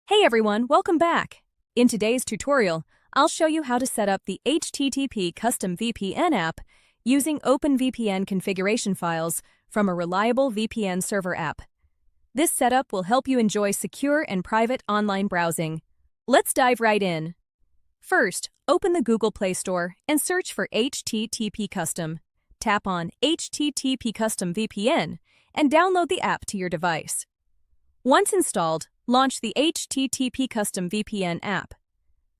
Hey everyone, welcome back. In today's tutorial, I'll show you how to set up the HTTP CustomVPN app using OpenVPN configuration files from a reliable VPN server app. This setup will help you enjoy secure and private online browsing. Let's dive right in. First, open the Google Play Store and search for HTTP Custom. Tap on HTTP Custom VPN and download the app to your device. Once installed, launch the HTTP Custom VPN app.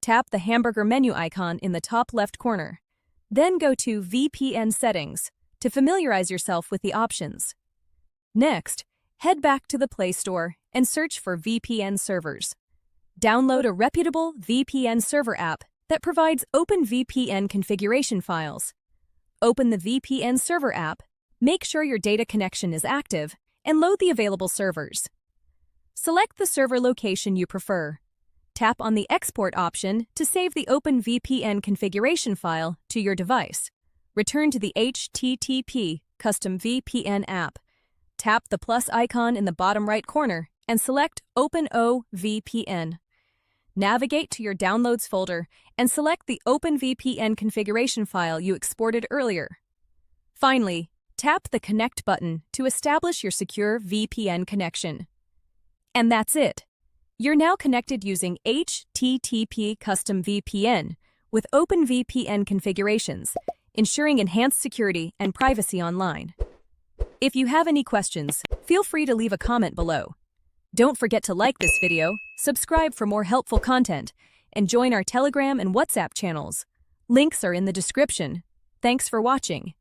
Tap the hamburger menu icon in the top left corner. Then go to VPN Settings to familiarize yourself with the options. Next, head back to the Play Store and search for VPN servers. Download a reputable VPN server app that provides OpenVPN configuration files. Open the VPN server app, make sure your data connection is active, and load the available servers. Select the server location you prefer. Tap on the Export option to save the OpenVPN configuration file to your device. Return to the HTTP Custom VPN app. Tap the plus icon in the bottom right corner and select OpenVPN. Navigate to your Downloads folder and select the OpenVPN configuration file you exported earlier. Finally, tap the Connect button to establish your secure VPN connection. And that's it. You're now connected using HTTP Custom VPN with OpenVPN configurations, ensuring enhanced security and privacy online. If you have any questions, feel free to leave a comment below. Don't forget to like this video, subscribe for more helpful content, and join our Telegram and WhatsApp channels. Links are in the description. Thanks for watching.